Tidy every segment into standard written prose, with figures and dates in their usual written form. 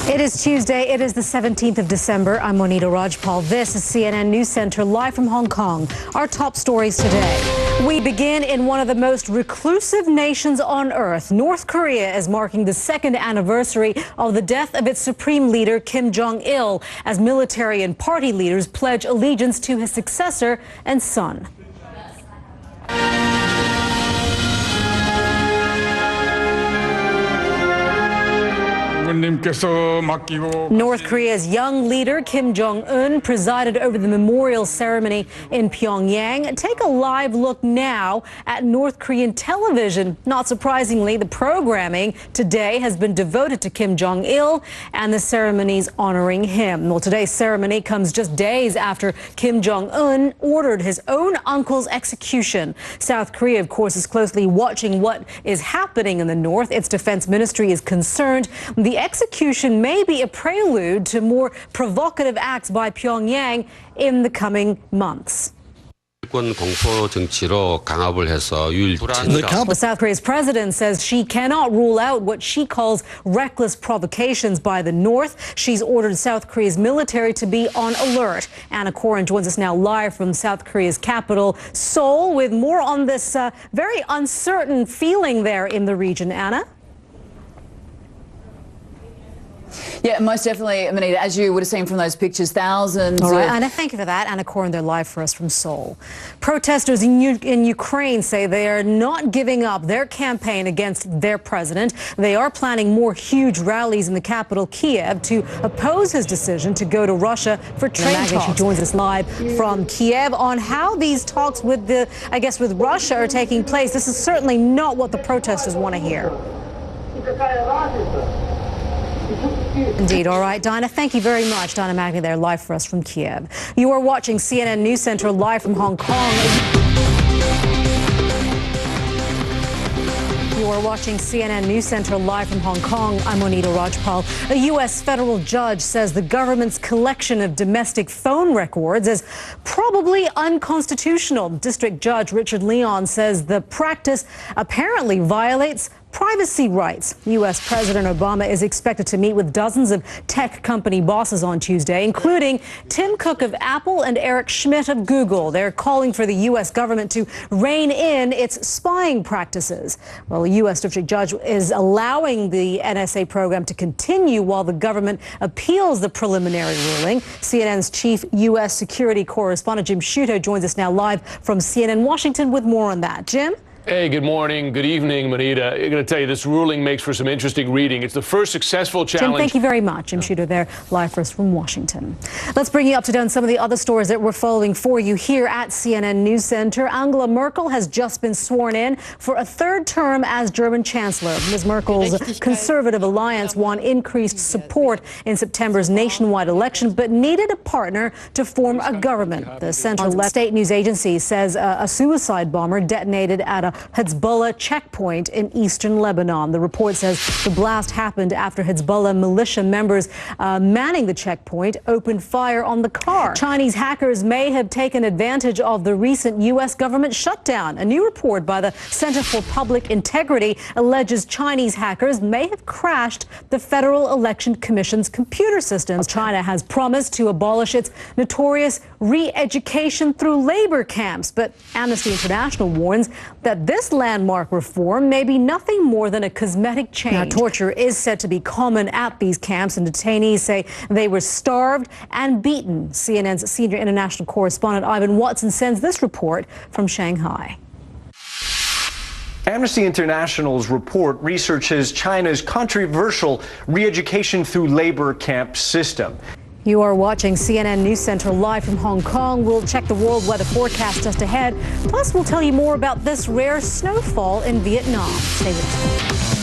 It is Tuesday. It is the 17th of December. I'm Monita Rajpal. This is CNN News Center live from Hong Kong. Our top stories today. We begin in one of the most reclusive nations on earth. North Korea is marking the second anniversary of the death of its supreme leader, Kim Jong-il, as military and party leaders pledge allegiance to his successor and son. North Korea's young leader, Kim Jong-un, presided over the memorial ceremony in Pyongyang. Take a live look now at North Korean television. Not surprisingly, the programming today has been devoted to Kim Jong-il and the ceremonies honoring him. Well, today's ceremony comes just days after Kim Jong-un ordered his own uncle's execution. South Korea, of course, is closely watching what is happening in the north. Its defense ministry is concerned the execution may be a prelude to more provocative acts by Pyongyang in the coming months. South Korea's president says she cannot rule out what she calls reckless provocations by the North. She's ordered South Korea's military to be on alert. Anna Corin joins us now live from South Korea's capital, Seoul, with more on this very uncertain feeling there in the region. Anna? Yeah, most definitely, Monita. As you would have seen from those pictures, thousands. All right, Anna, thank you for that. Anna Corin, they're live for us from Seoul. Protesters in Ukraine say they are not giving up their campaign against their president. They are planning more huge rallies in the capital, Kiev, to oppose his decision to go to Russia for trade talks. She joins us live from Kiev on how these talks with with Russia are taking place. This is certainly not what the protesters want to hear. Indeed. All right, Dinah, thank you very much. Dinah Magny there live for us from Kiev. You are watching CNN News Center live from Hong Kong. You are watching CNN News Center live from Hong Kong. I'm Monita Rajpal. A U.S. federal judge says the government's collection of domestic phone records is probably unconstitutional. District Judge Richard Leon says the practice apparently violates privacy rights. U.S. President Obama is expected to meet with dozens of tech company bosses on Tuesday, including Tim Cook of Apple and Eric Schmidt of Google. They're calling for the U.S. government to rein in its spying practices. Well, a U.S. District Judge is allowing the NSA program to continue while the government appeals the preliminary ruling. CNN's chief U.S. security correspondent Jim Sciutto joins us now live from CNN Washington with more on that. Jim? Hey, good morning, good evening, Monita. I'm going to tell you, this ruling makes for some interesting reading. It's the first successful challenge. Jim, thank you very much. Jim Sciutto there, live for us from Washington. Let's bring you up to date on some of the other stories that we're following for you here at CNN News Center. Angela Merkel has just been sworn in for a third term as German Chancellor. Ms. Merkel's conservative alliance won increased support in September's nationwide election, but needed a partner to form a government. The central-left state news agency says a suicide bomber detonated at a Hezbollah checkpoint in eastern Lebanon. The report says the blast happened after Hezbollah militia members manning the checkpoint opened fire on the car. Chinese hackers may have taken advantage of the recent U.S. government shutdown. A new report by the Center for Public Integrity alleges Chinese hackers may have crashed the Federal Election Commission's computer systems. China has promised to abolish its notorious re-education through labor camps, but Amnesty International warns that this landmark reform may be nothing more than a cosmetic change. Now, torture is said to be common at these camps, and detainees say they were starved and beaten. CNN's senior international correspondent Ivan Watson sends this report from Shanghai. Amnesty International's report researches China's controversial re-education through labor camp system. You are watching CNN News Center live from Hong Kong. We'll check the world weather forecast just ahead. Plus, we'll tell you more about this rare snowfall in Vietnam. Stay with us.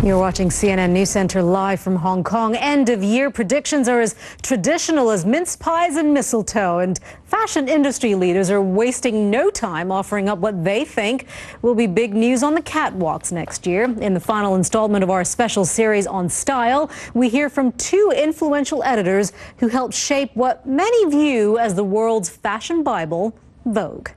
You're watching CNN News Center live from Hong Kong. End-of-year predictions are as traditional as mince pies and mistletoe, and fashion industry leaders are wasting no time offering up what they think will be big news on the catwalks next year. In the final installment of our special series on style, we hear from two influential editors who helped shape what many view as the world's fashion Bible, Vogue.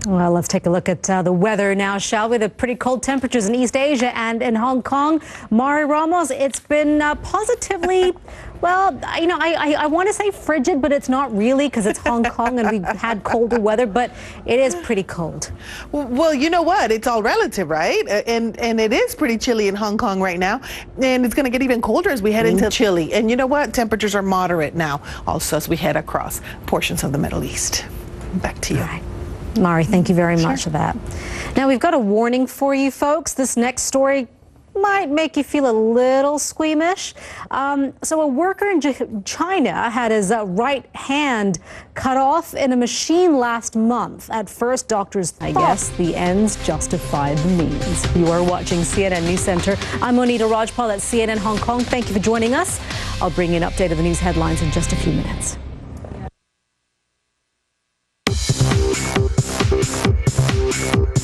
Well, let's take a look at the weather now, shall we? The pretty cold temperatures in East Asia and in Hong Kong. Mari Ramos, it's been positively, well, you know, I want to say frigid, but it's not really because it's Hong Kong and we've had colder weather, but it is pretty cold. Well, you know what? It's all relative, right? And it is pretty chilly in Hong Kong right now, and it's going to get even colder as we head into Chile. And you know what? Temperatures are moderate now also as we head across portions of the Middle East. Back to you. All right. Mari, thank you very much for that. Now, we've got a warning for you folks. This next story might make you feel a little squeamish. So a worker in China had his right hand cut off in a machine last month. At first, doctors thought, I guess, the ends justified the means. You are watching CNN News Center. I'm Monita Rajpal at CNN Hong Kong. Thank you for joining us. I'll bring you an update of the news headlines in just a few minutes. We'll be right back.